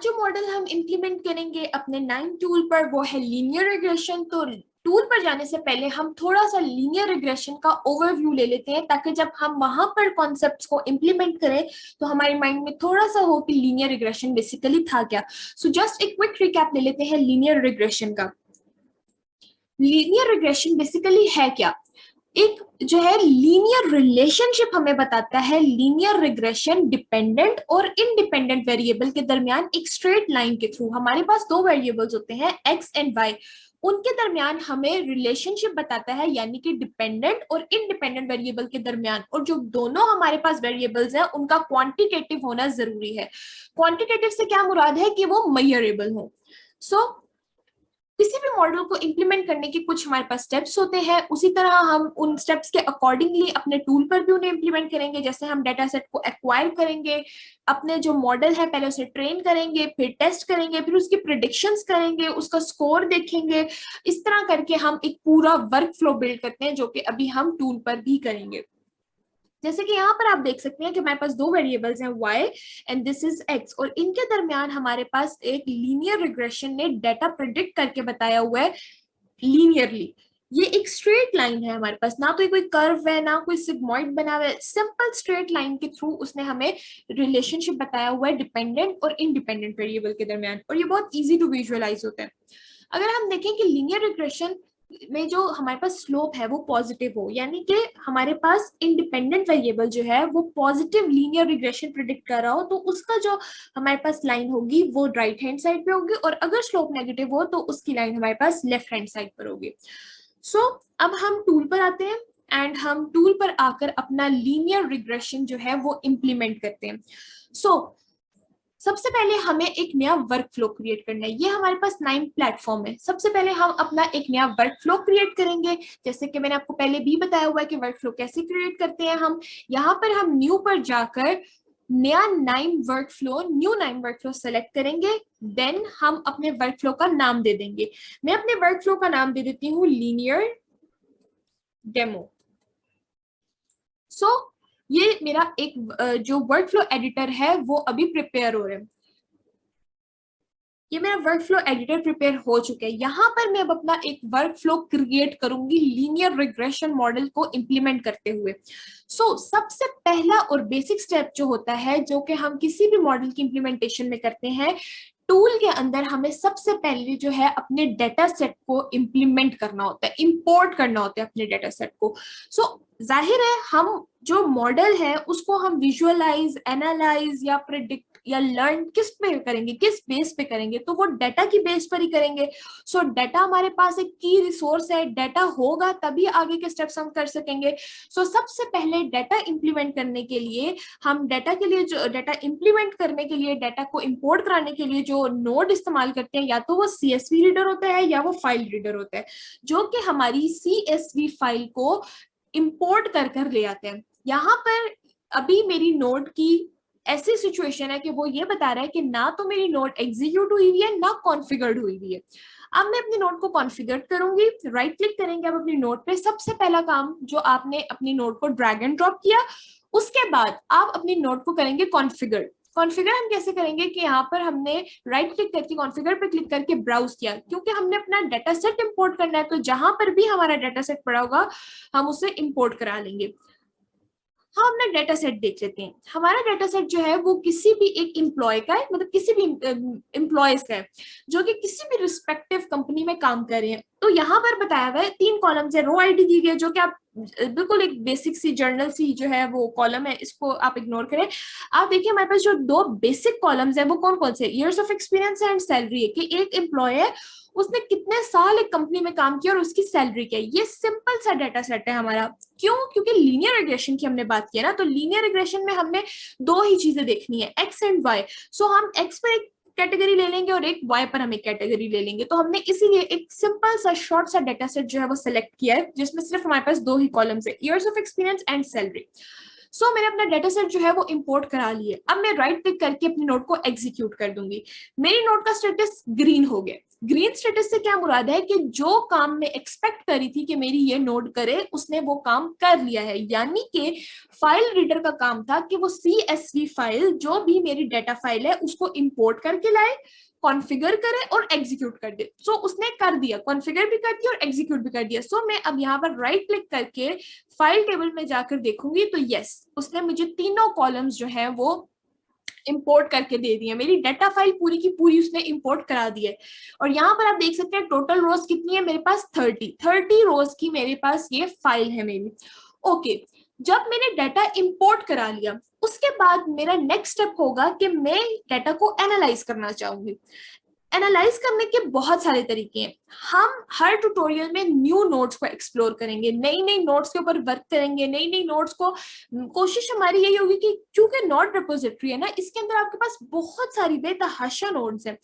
आज जो मॉडल हम इम्प्लीमेंट करेंगे अपने 9 टूल पर वो है लीनियर रिग्रेशन। तो टूल पर जाने से पहले हम थोड़ा सा लीनियर रिग्रेशन का ओवरव्यू ले लेते हैं ताकि जब हम वहां पर कॉन्सेप्ट्स को इम्प्लीमेंट करें तो हमारे माइंड में थोड़ा सा हो कि लीनियर रिग्रेशन बेसिकली था क्या। सो जस्ट एक क्विक रिकैप ले लेते हैं लीनियर रिग्रेशन का। लीनियर रिग्रेशन बेसिकली है क्या? एक जो है लीनियर रिलेशनशिप हमें बताता है लीनियर रिग्रेशन डिपेंडेंट और इंडिपेंडेंट वेरिएबल के दरमियान एक स्ट्रेट लाइन के थ्रू। हमारे पास दो वेरिएबल्स होते हैं एक्स एंड वाई, उनके दरमियान हमें रिलेशनशिप बताता है, यानी कि डिपेंडेंट और इंडिपेंडेंट वेरिएबल के दरमियान। और जो दोनों हमारे पास वेरिएबल्स हैं उनका क्वांटिटेटिव होना जरूरी है। क्वांटिटेटिव से क्या मुराद है कि वो मेजरेबल हो। सो किसी भी मॉडल को इंप्लीमेंट करने के कुछ हमारे पास स्टेप्स होते हैं, उसी तरह हम उन स्टेप्स के अकॉर्डिंगली अपने टूल पर भी उन्हें इंप्लीमेंट करेंगे। जैसे हम डेटा सेट को एक्वायर करेंगे, अपने जो मॉडल है पहले उसे ट्रेन करेंगे, फिर टेस्ट करेंगे, फिर उसकी प्रिडिक्शंस करेंगे, उसका स्कोर देखेंगे। इस तरह करके हम एक पूरा वर्क फ्लो बिल्ड करते हैं जो कि अभी हम टूल पर भी करेंगे। जैसे कि यहाँ पर आप देख सकते हैं कि हमारे पास दो वेरिएबल्स हैं y and this is x, और इनके दरमियान हमारे पास एक लीनियर रिग्रेशन ने डाटा प्रिडिक्ट करके बताया हुआ है लीनियरली। ये एक स्ट्रेट लाइन है हमारे पास, ना तो कोई कर्व है ना कोई सिग्मॉइड बना हुआ है, सिंपल स्ट्रेट लाइन के थ्रू उसने हमें रिलेशनशिप बताया हुआ है डिपेंडेंट और इंडिपेंडेंट वेरिएबल के दरमियान, और ये बहुत इजी टू विजुअलाइज होता है। अगर हम देखें कि लीनियर रिग्रेशन में जो हमारे पास स्लोप है वो पॉजिटिव हो, यानी कि हमारे पास इंडिपेंडेंट वेरिएबल जो है वो पॉजिटिव लीनियर रिग्रेशन प्रिडिक्ट कर रहा हो, तो उसका जो हमारे पास लाइन होगी वो राइट हैंड साइड पे होगी, और अगर स्लोप नेगेटिव हो तो उसकी लाइन हमारे पास लेफ्ट हैंड साइड पर होगी। सो अब हम टूल पर आते हैं एंड हम टूल पर आकर अपना लीनियर रिग्रेशन जो है वो इंप्लीमेंट करते हैं। सबसे पहले हमें एक नया वर्क फ्लो क्रिएट करना है। ये हमारे पास 9 प्लेटफॉर्म है। सबसे पहले हम अपना एक नया वर्क फ्लो क्रिएट करेंगे। जैसे कि मैंने आपको पहले भी बताया हुआ है कि वर्क फ्लो कैसे क्रिएट करते हैं। हम यहाँ पर हम न्यू पर जाकर नया न्यू 9 वर्क फ्लो सेलेक्ट करेंगे। देन हम अपने वर्क फ्लो का नाम दे देंगे। मैं अपने वर्क फ्लो का नाम दे देती हूँ लीनियर डेमो। ये मेरा एक जो वर्क फ्लो एडिटर है वो अभी प्रिपेयर हो रहा है। ये मेरा वर्क फ्लो एडिटर प्रिपेयर हो चुका है। यहाँ पर मैं अब अपना एक वर्क फ्लो क्रिएट करूंगी लीनियर रिग्रेशन मॉडल को इंप्लीमेंट करते हुए। सबसे पहला और बेसिक स्टेप जो होता है, जो कि हम किसी भी मॉडल की इंप्लीमेंटेशन में करते हैं, टूल के अंदर हमें सबसे पहले जो है अपने डेटा सेट को इंप्लीमेंट करना होता है, इंपोर्ट करना होता है अपने डेटा सेट को। जाहिर है हम जो मॉडल है उसको हम विजुअलाइज, एनालाइज या प्रिडिक्ट या लर्न किस पे करेंगे, किस बेस पे करेंगे, तो वो डाटा की बेस पर ही करेंगे। डाटा हमारे पास एक की रिसोर्स है, डाटा होगा तभी आगे के स्टेप्स हम कर सकेंगे। सबसे पहले डाटा इंप्लीमेंट करने के लिए हम डाटा के लिए जो डाटा इंप्लीमेंट करने के लिए डाटा को इंपोर्ट कराने के लिए जो नोड इस्तेमाल करते हैं, या तो वो CSV रीडर होता है या वो फाइल रीडर होता है, जो कि हमारी CSV फाइल को इंपोर्ट कर ले आते हैं। यहाँ पर अभी मेरी नोड की ऐसी सिचुएशन है कि वो ये बता रहा है कि ना तो मेरी नोड एग्जीक्यूट हुई हुई है ना कॉन्फ़िगर्ड हुई हुई है। अब मैं अपनी नोड को कॉन्फ़िगर करूंगी, राइट क्लिक करेंगे अब अपनी नोड पे। सबसे पहला काम जो आपने अपनी नोड को ड्रैग एंड ड्रॉप किया, उसके बाद आप अपनी नोड को करेंगे कॉन्फ़िगर। कॉन्फ़िगर हम कैसे करेंगे कि यहाँ पर हमने राइट क्लिक करके कॉन्फ़िगर पे क्लिक करके ब्राउज किया, क्योंकि हमने अपना डाटा सेट इंपोर्ट करना है, तो जहां पर भी हमारा डाटा सेट पड़ा होगा हम उसे इंपोर्ट करा लेंगे। हम अपना डेटा सेट देख लेते हैं। हमारा डेटा सेट जो है वो किसी भी एक एम्प्लॉय का है, मतलब किसी भी एम्प्लॉयज का है जो कि किसी भी रिस्पेक्टिव कंपनी में काम कर रहे हैं। तो यहाँ पर बताया हुआ है 3 कॉलम्स है, रो आईडी दी गई है, जो कि आप बिल्कुल एक बेसिक सी जर्नल सी जो है वो कॉलम है, इसको आप इग्नोर करें। आप देखिए हमारे पास जो 2 बेसिक कॉलम्स है वो कौन कौन से, years of experience and salary है, कि एक एम्प्लॉय है उसने कितने साल एक कंपनी में काम किया और उसकी सैलरी क्या है। ये सिंपल सा डाटा सेट है हमारा। क्यों? क्योंकि लीनियर रिग्रेशन की हमने बात की ना, तो लीनियर रिग्रेशन में हमने 2 ही चीजें देखनी है, एक्स एंड वाई। हम एक्स पर एक कैटेगरी ले लेंगे और एक वाई पर हम एक कैटेगरी ले लेंगे। तो हमने इसीलिए एक सिंपल सा शॉर्ट सा डाटा सेट जो है वो सिलेक्ट किया है, जिसमें सिर्फ हमारे पास 2 ही कॉलम्स है, years of experience and salary. So मैंने अपना डेटा सेट जो है वो इंपोर्ट करा लिए। अब मैं राइट क्लिक करके अपनी नोड को एग्जीक्यूट कर दूंगी। मेरी नोड का स्टेटस ग्रीन हो गया। ग्रीन स्टेटस से क्या मुराद है कि जो काम मैं एक्सपेक्ट करी थी कि मेरी ये नोड करे उसने वो काम कर लिया है, यानी कि फाइल रीडर का काम था कि वो CSV फाइल जो भी मेरी डेटा फाइल है उसको इंपोर्ट करके लाए, कॉन्फ़िगर करे और एग्जीक्यूट कर दे। सो उसने कर दिया, कॉन्फ़िगर भी कर दिया और एग्जीक्यूट भी कर दिया। सो मैं अब यहाँ पर राइट क्लिक करके फाइल टेबल में जाकर देखूंगी तो यस, उसने मुझे तीनों कॉलम्स जो है वो इंपोर्ट करके दे दिए। मेरी डाटा फाइल पूरी की पूरी उसने इंपोर्ट करा दी है। और यहाँ पर आप देख सकते हैं टोटल रोज कितनी है मेरे पास, 30 रोज की मेरे पास ये फाइल है मेरी। ओके, जब मैंने डाटा इंपोर्ट करा लिया उसके बाद मेरा नेक्स्ट स्टेप होगा कि मैं डाटा को एनालाइज करना चाहूंगी। एनालाइज करने के बहुत सारे तरीके हैं। हम हर ट्यूटोरियल में न्यू नोट्स को एक्सप्लोर करेंगे, नई नई नोट्स के ऊपर वर्क करेंगे, नई नई नोट्स को, कोशिश हमारी यही होगी कि चूंकि नोट रिपोजिटरी है ना, इसके अंदर आपके पास बहुत सारी बेतहाशा नोट्स हैं,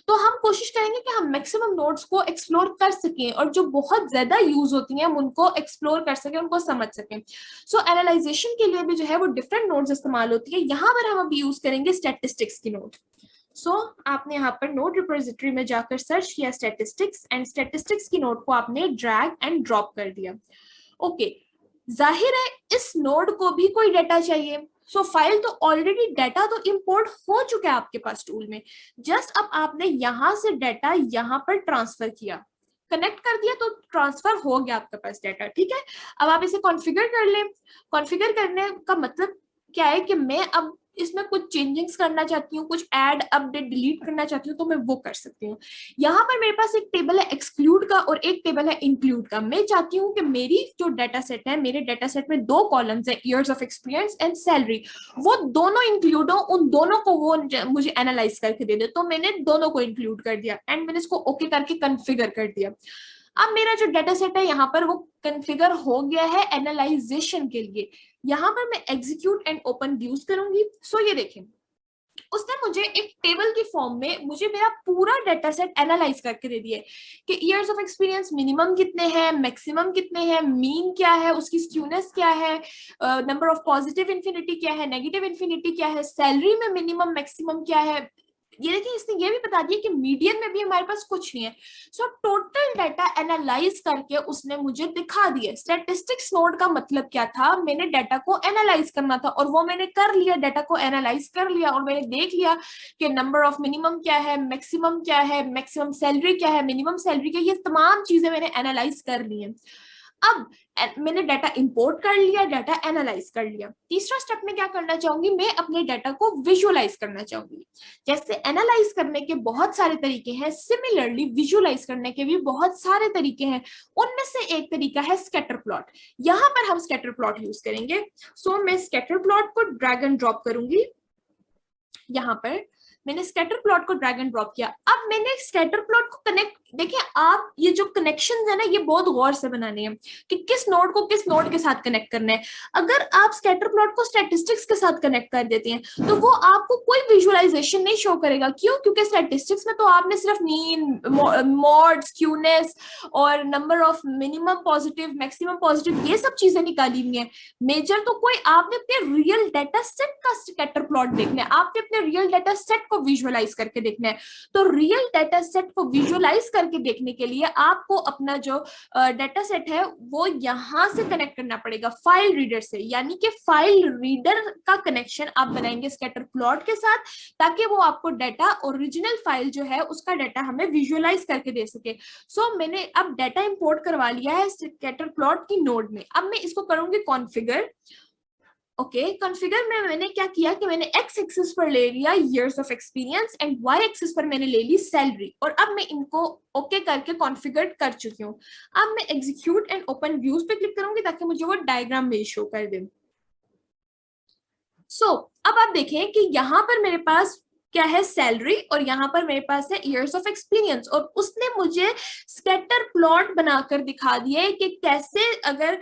तो हम कोशिश करेंगे कि हम मैक्सिमम नोट्स को एक्सप्लोर कर सकें और जो बहुत ज्यादा यूज होती हैं हम उनको एक्सप्लोर कर सकें, उनको समझ सकें। सो एनालाइजेशन के लिए भी जो है वो डिफरेंट नोट्स इस्तेमाल होती है। यहाँ पर हम अभी यूज करेंगे स्टैटिस्टिक्स की नोट। आपने यहाँ पर नोट रिपोजिटरी में जाकर सर्च किया स्टैटिस्टिक्स, एंड स्टैटिस्टिक्स की नोट को आपने ड्रैग एंड ड्रॉप कर दिया। ओके, जाहिर है इस नोड को भी कोई डाटा चाहिए। फाइल तो ऑलरेडी, डाटा तो इंपोर्ट हो चुका है आपके पास टूल में, जस्ट अब आपने यहां से डाटा यहाँ पर ट्रांसफर किया, कनेक्ट कर दिया तो ट्रांसफर हो गया आपके पास डाटा। ठीक है, अब आप इसे कॉन्फ़िगर कर लें। कॉन्फ़िगर करने का मतलब क्या है कि मैं अब इसमें कुछ चेंजेस करना चाहती हूँ, कुछ ऐड अपडेट डिलीट करना चाहती हूँ, तो मैं वो कर सकती हूँ। यहाँ पर मेरे पास एक टेबल है एक्सक्लूड का और एक टेबल है इंक्लूड का। मैं चाहती हूँ कि मेरी जो डाटा सेट है, मेरे डाटा सेट में 2 कॉलम्स है, years of experience and salary, वो दोनों इंक्लूड हो, उन दोनों को वो मुझे एनालाइज करके दे दे। तो मैंने दोनों को इंक्लूड कर दिया एंड मैंने इसको ओके करके कन्फिगर कर दिया। अब मेरा जो डाटा सेट है यहाँ पर वो कन्फिगर हो गया है एनालाइजेशन के लिए। यहाँ पर मैं एग्जीक्यूट एंड ओपन व्यूज करूंगी। ये देखें, उसने मुझे एक टेबल की फॉर्म में मुझे मेरा पूरा डाटा सेट एनालाइज करके दे दिया कि ईयर्स ऑफ एक्सपीरियंस मिनिमम कितने हैं, मैक्सिमम कितने हैं, मीन क्या है, उसकी स्क्यूनेस क्या है, नंबर ऑफ पॉजिटिव इन्फिनिटी क्या है, नेगेटिव इन्फिनिटी क्या है, सैलरी में मिनिमम मैक्सिमम क्या है। ये देखिए, इसने ये भी बता दिया कि मीडियन में भी हमारे पास कुछ नहीं है। टोटल डाटा एनालाइज करके उसने मुझे दिखा दिया। स्टैटिस्टिक्स नोड का मतलब क्या था, मैंने डाटा को एनालाइज करना था और वो मैंने कर लिया, डाटा को एनालाइज कर लिया और मैंने देख लिया कि नंबर ऑफ मिनिमम क्या है, मैक्सिमम क्या है, मैक्सिमम सैलरी क्या है, मिनिमम सैलरी क्या है, ये तमाम चीजें मैंने एनालाइज कर ली है। अब मैंने डाटा इंपोर्ट कर लिया, डाटा एनालाइज कर लिया। तीसरा स्टेप में क्या करना चाहूंगी, मैं अपने डाटा को विजुअलाइज करना चाहूंगी। जैसे एनालाइज करने के बहुत सारे तरीके हैं, सिमिलरली विजुअलाइज करने के भी बहुत सारे तरीके हैं। उनमें से एक तरीका है स्कैटर प्लॉट। यहाँ पर हम स्कैटर प्लॉट यूज करेंगे। मैं स्कैटर प्लॉट को ड्रैग एंड ड्रॉप करूंगी। यहाँ पर मैंने स्कैटर प्लॉट को ड्रैग एंड ड्रॉप किया। अब मैंने स्कैटर प्लॉट को कनेक्ट, देखिए आप ये जो कनेक्शंस है ना, ये बहुत गौर से बनाने हैं कि किस नोड को किस नोड के साथ कनेक्ट करना है। अगर आप स्कैटर प्लॉट को स्टैटिस्टिक्स के साथ कनेक्ट कर देते हैं तो वो आपको कोई विजुअलाइजेशन नहीं शो करेगा। क्यों? क्योंकि स्टैटिस्टिक्स में तो आपने सिर्फ मीन, मॉड, स्क्यूनेस और number of minimum positive, maximum positive, ये सब चीजें निकाली हुई है। मेजर तो कोई, आपने अपने रियल डाटा सेट का स्कैटर प्लॉट देखना है, आपने अपने रियल डाटा सेट को विजुअलाइज करके देखना है। तो रियल डाटा सेट को विजुअलाइज करके देखने के लिए आपको अपना जो डाटा सेट है वो यहां से कनेक्ट करना पड़ेगा, फाइल रीडर से। यानी कि फाइल रीडर का कनेक्शन आप बनाएंगे स्कैटर प्लॉट के साथ, ताकि वो आपको डाटा, ओरिजिनल फाइल जो है उसका डाटा हमें विजुअलाइज करके दे सके। मैंने अब डाटा इंपोर्ट करवा लिया है स्कैटर प्लॉट की नोड में। अब मैं इसको करूंगी कॉन्फ़िगर। कॉन्फ़िगर में मैंने क्या किया कि मैंने एक्स एक्सिस पर ले लिया years of experience and y axis पर मैंने ले ली सैलरी, और अब मैं इनको ओके करके कॉन्फ़िगर कर चुकी हूँ। अब मैं एग्जीक्यूट एंड ओपन व्यूज पे क्लिक करूंगी ताकि मुझे वो डायग्राम में शो कर दे। अब आप देखें कि यहाँ पर मेरे पास क्या है, सैलरी, और यहाँ पर मेरे पास है ईयर्स ऑफ एक्सपीरियंस, और उसने मुझे स्कैटर प्लॉट बनाकर दिखा दिया है कि कैसे अगर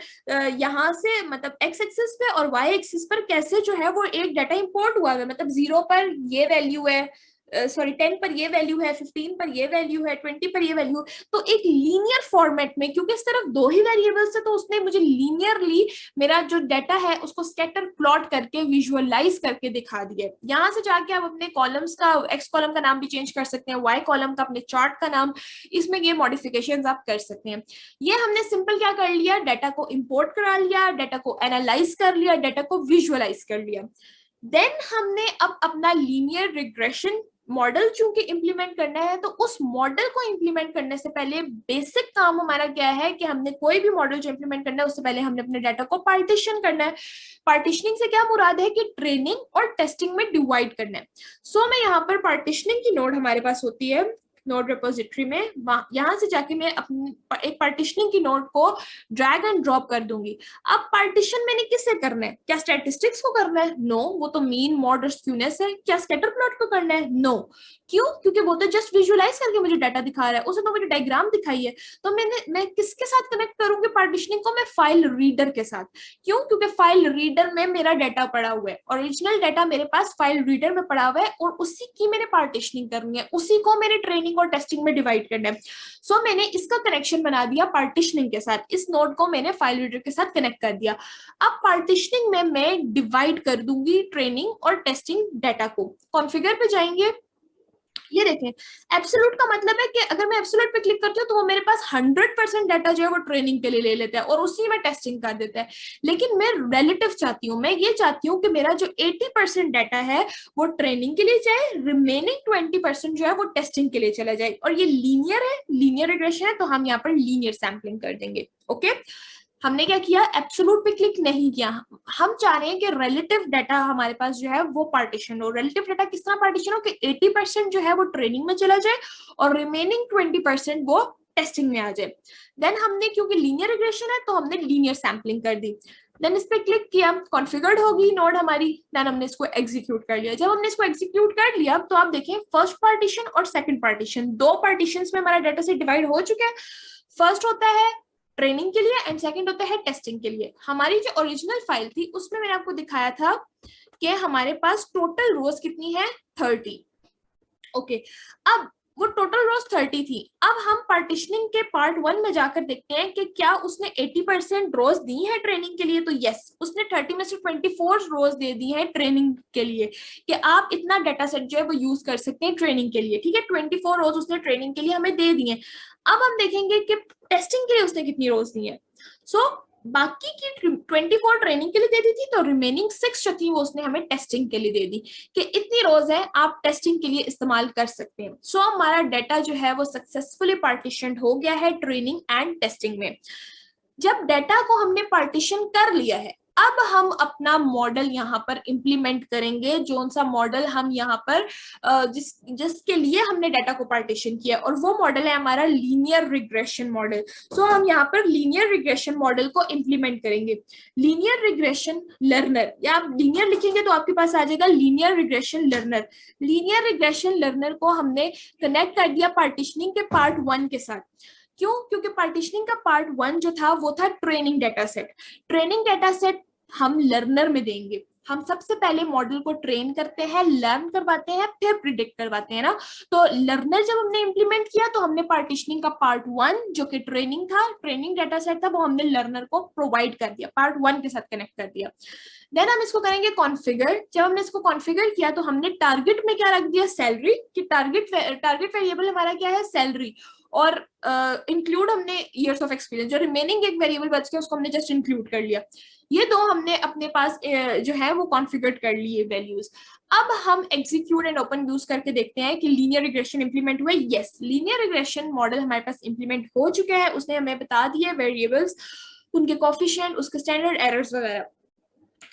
यहाँ से, मतलब एक्स एक्सिस पे और वाई एक्सिस पर कैसे जो है वो एक डाटा इंपोर्ट हुआ है। मतलब 0 पर ये वैल्यू है, सॉरी 10 पर ये वैल्यू है, 15 पर ये वैल्यू है, 20 पर ये वैल्यू, तो एक लीनियर फॉर्मेट में, क्योंकि सिर्फ दो ही वेरिएबल्स है तो उसने मुझे लीनियरली मेरा जो डाटा है उसको स्कैटर प्लॉट करके विजुअलाइज करके दिखा दिया। यहाँ से जाके आप अपने कॉलम्स का, एक्स कॉलम का नाम भी चेंज कर सकते हैं, वाई कॉलम का, अपने चार्ट का नाम, इसमें ये मॉडिफिकेशंस आप कर सकते हैं। ये हमने सिंपल क्या कर लिया, डाटा को इंपोर्ट करा लिया, डाटा को एनालाइज कर लिया, डाटा को विजुअलाइज कर लिया। देन हमने अब अपना लीनियर रिग्रेशन मॉडल चूंकि इंप्लीमेंट करना है, तो उस मॉडल को इंप्लीमेंट करने से पहले बेसिक काम हमारा क्या है कि हमने कोई भी मॉडल जो इंप्लीमेंट करना है उससे पहले हमने अपने डाटा को पार्टीशन करना है। पार्टीशनिंग से क्या मुराद है कि ट्रेनिंग और टेस्टिंग में डिवाइड करना है। सो मैं यहाँ पर पार्टीशनिंग की नोड हमारे पास होती है नोड रिपोजिटरी में, यहां से जाके मैं अपनी एक पार्टीशनिंग की नोड को ड्रैग एंड ड्रॉप कर दूंगी। अब पार्टीशन मैंने किससे करना है, क्या स्टैटिस्टिक्स को करना है? नो, वो तो मीन, मॉड और स्क्यूनेस है। क्या स्कैटर प्लॉट को करना है? नो। क्यों? क्योंकि वो तो जस्ट विजुअलाइज करके मुझे डाटा दिखा रहा है, उसने तो मुझे डायग्राम दिखाई है। तो मैं किसके साथ कनेक्ट करूंगी पार्टीशनिंग को? मैं फाइल रीडर के साथ। क्यों? क्योंकि फाइल रीडर में मेरा डाटा पड़ा हुआ है, ओरिजिनल डाटा मेरे पास फाइल रीडर में पड़ा हुआ है, और उसी की मैंने पार्टीशनिंग करनी है, उसी को मैंने ट्रेनिंग और टेस्टिंग में डिवाइड करना है। सो मैंने इसका कनेक्शन बना दिया पार्टीशनिंग के साथ, इस नोड को मैंने फाइल रीडर के साथ कनेक्ट कर दिया। अब पार्टीशनिंग में मैं डिवाइड कर दूंगी ट्रेनिंग और टेस्टिंग डाटा को। कॉन्फ़िगर पे जाएंगे, ये देखें, एब्सोल्यूट का मतलब है कि अगर मैं एब्सोल्यूट पे क्लिक करती हूँ तो वो मेरे पास 100% डाटा जो है वो ट्रेनिंग के लिए ले लेता है और उसी में टेस्टिंग कर देता है। लेकिन मैं रिलेटिव चाहती हूँ, मैं ये चाहती हूँ कि मेरा जो 80% डाटा है वो ट्रेनिंग के लिए जाए, रिमेनिंग 20% जो है वो टेस्टिंग के लिए चला जाए। और ये लीनियर है, लीनियर रिग्रेशन है, तो हम यहाँ पर लीनियर सैम्पलिंग कर देंगे। ओके, हमने क्या किया, एब्सोल्यूट पे क्लिक नहीं किया। हम चाह रहे हैं कि रिलेटिव डाटा हमारे पास जो है वो पार्टीशन हो। रिलेटिव डाटा किस तरह पार्टीशन हो कि 80% जो है वो ट्रेनिंग में चला जाए और रिमेनिंग 20% वो टेस्टिंग में आ जाए। देन हमने, क्योंकि लीनियर रिग्रेशन है, तो हमने लीनियर सैम्पलिंग कर दी। देन इस पे क्लिक किया, कॉन्फ़िगर्ड होगी नोड हमारी। देन हमने इसको एग्जीक्यूट कर लिया। जब हमने इसको एग्जीक्यूट कर लिया तो आप देखें फर्स्ट पार्टीशन और सेकंड पार्टीशन, दो पार्टीशंस में हमारा डाटा सेट डिवाइड हो चुका है। फर्स्ट होता है ट्रेनिंग के लिए एंड सेकंड होता है टेस्टिंग के लिए। हमारी जो ओरिजिनल फाइल थी उसमें मैंने आपको दिखाया था कि हमारे पास टोटल रोज कितनी है, 30। ओके, अब वो टोटल रोज 30 थी। अब हम पार्टीशनिंग के पार्ट 1 में जाकर देखते हैं कि क्या उसने 80% रोज दी है ट्रेनिंग के लिए। तो यस, उसने 30 में से 24 रोज दे दी है ट्रेनिंग के लिए, कि आप इतना डाटा सेट जो है वो यूज कर सकते हैं ट्रेनिंग के लिए। ठीक है, 24 रोज उसने ट्रेनिंग के लिए हमें दे दी है। अब हम देखेंगे कि टेस्टिंग के लिए उसने कितनी रोज दी है। सो बाकी की 24 ट्रेनिंग के लिए दे दी थी, तो रिमेनिंग 6 जो थी वो उसने हमें टेस्टिंग के लिए दे दी, कि इतनी रोज है आप टेस्टिंग के लिए इस्तेमाल कर सकते हैं। सो हमारा डाटा जो है वो सक्सेसफुली पार्टीशन हो गया है ट्रेनिंग एंड टेस्टिंग में। जब डाटा को हमने पार्टीशन कर लिया है, अब हम अपना मॉडल यहाँ पर इंप्लीमेंट करेंगे, जो सा मॉडल हम यहाँ पर जिसके लिए हमने डाटा को पार्टीशन किया, और वो मॉडल है हमारा लीनियर रिग्रेशन मॉडल। सो हम यहाँ पर लीनियर रिग्रेशन मॉडल को इंप्लीमेंट करेंगे। लीनियर रिग्रेशन लर्नर, या आप लीनियर लिखेंगे तो आपके पास आ जाएगा linear regression learner. Linear regression learner को हमने कनेक्ट कर दिया पार्टीशनिंग के पार्ट 1 के साथ। क्यों? क्योंकि पार्टीशनिंग का पार्ट 1 जो था वो था training data set. Training data set हम लर्नर में देंगे। हम सबसे पहले मॉडल को ट्रेन करते हैं, लर्न करवाते हैं, फिर प्रिडिक्ट करवाते हैं ना। तो लर्नर जब हमने इंप्लीमेंट किया तो हमने पार्टीशनिंग का पार्ट 1 जो कि ट्रेनिंग था, ट्रेनिंग डाटा सेट था, वो हमने लर्नर को प्रोवाइड कर दिया, पार्ट 1 के साथ कनेक्ट कर दिया। देन हम इसको करेंगे कॉन्फ़िगर। जब हमने इसको कॉन्फ़िगर किया तो हमने टारगेट में क्या रख दिया, सैलरी, कि टारगेट वेरिएबल हमारा क्या है, सैलरी, और इंक्लूड हमने ईयर्स ऑफ एक्सपीरियंस। जो रिमेनिंग एक वेरिएबल बच गया उसको हमने जस्ट इंक्लूड कर लिया। ये दो हमने अपने पास जो है वो कॉन्फ़िगर कर लिए वैल्यूज। अब हम एग्जीक्यूट एंड ओपन यूज करके देखते हैं कि लीनियर रिग्रेशन इंप्लीमेंट हुआ। यस, लीनियर रिग्रेशन मॉडल हमारे पास इंप्लीमेंट हो चुका है। उसने हमें बता दिए वेरिएबल्स, उनके कोफिशिएंट, उसके स्टैंडर्ड एरर्स वगैरह।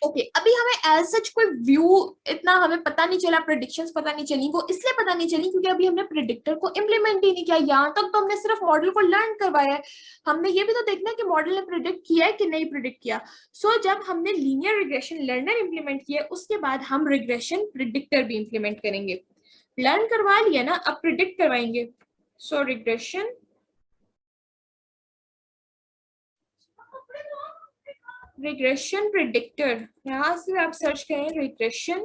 ओके, अभी हमें एज सच कोई व्यू इतना हमें पता नहीं चला, प्रेडिक्शंस पता नहीं चली। वो इसलिए पता नहीं चली क्योंकि अभी हमने प्रेडिक्टर को इम्प्लीमेंट ही नहीं किया। यहाँ तक तो हमने सिर्फ मॉडल को लर्न करवाया है, हमने ये भी तो देखना है कि मॉडल ने प्रिडिक्ट किया है कि नहीं प्रिडिक्ट किया। सो जब हमने लीनियर रिग्रेशन लर्नर इंप्लीमेंट किया उसके बाद हम रिग्रेशन प्रिडिक्टर भी इंप्लीमेंट करेंगे। लर्न करवा लिया ना, अब प्रिडिक्ट करवाएंगे। सो रिग्रेशन प्रिडिक्टर, यहां से आप सर्च करें रिग्रेशन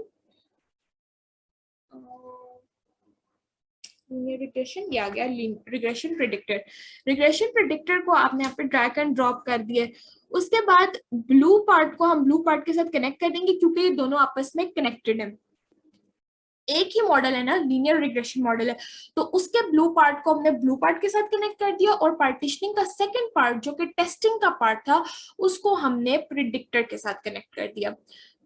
लीनियर रिग्रेशन, ये आ गया रिग्रेशन प्रेडिक्टर। रिग्रेशन प्रेडिक्टर को आपने यहाँ पे ड्रैग एंड ड्रॉप कर दिए। उसके बाद ब्लू पार्ट को हम ब्लू पार्ट के साथ कनेक्ट कर देंगे क्योंकि ये दोनों आपस में कनेक्टेड है। एक ही मॉडल है ना, लीनियर रिग्रेशन मॉडल है, तो उसके ब्लू पार्ट को हमने ब्लू पार्ट के साथ कनेक्ट कर दिया और पार्टीशनिंग का सेकंड पार्ट जो कि टेस्टिंग का पार्ट था उसको हमने प्रिडिक्टर के साथ कनेक्ट कर दिया।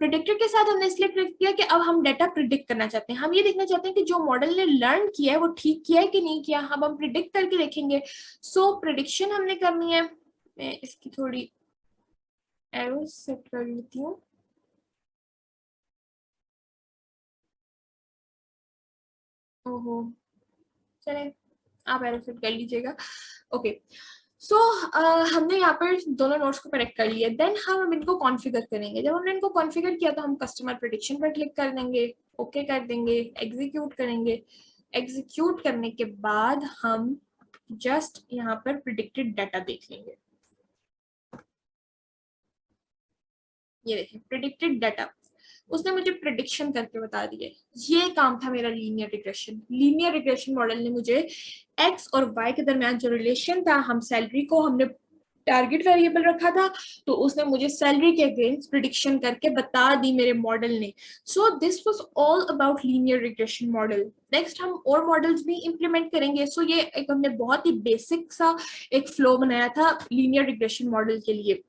प्रिडिक्टर के साथ हमने इसलिए कनेक्ट किया कि अब हम डेटा प्रिडिक्ट करना चाहते हैं, हम ये देखना चाहते हैं कि जो मॉडल ने लर्न किया है वो ठीक किया है कि नहीं किया, हम प्रिडिक्ट करके देखेंगे। सो प्रिडिक्शन हमने करनी है। मैं इसकी थोड़ी एरो सेट कर लेती हूँ। ओहो, चले आप एरो सेट कर लीजिएगा। ओके, सो हमने यहाँ पर दोनों नोट्स को कनेक्ट कर लिया। देन हम इनको कॉन्फ़िगर करेंगे। जब हमने इनको कॉन्फ़िगर किया तो हम कस्टमर प्रेडिक्शन पर क्लिक कर देंगे, ओके कर देंगे, एग्जीक्यूट करेंगे। एग्जीक्यूट करने के बाद हम जस्ट यहाँ पर प्रिडिक्टेड डाटा देख लेंगे। ये देखिए प्रिडिक्टेड डाटा, उसने मुझे प्रिडिक्शन करके बता दिया। ये काम था मेरा linear regression. Linear regression model ने मुझे एक्स और वाई के दरमियान जो रिलेशन था, हम सैलरी को हमने टारगेट वेरिएबल रखा था, तो उसने मुझे सैलरी के अगेंस्ट प्रिडिक्शन करके बता दी मेरे मॉडल ने। So this was all about linear regression model. Next हम और मॉडल्स भी इंप्लीमेंट करेंगे। सो ये एक हमने बहुत ही बेसिक सा एक फ्लो बनाया था लीनियर रिग्रेशन मॉडल के लिए।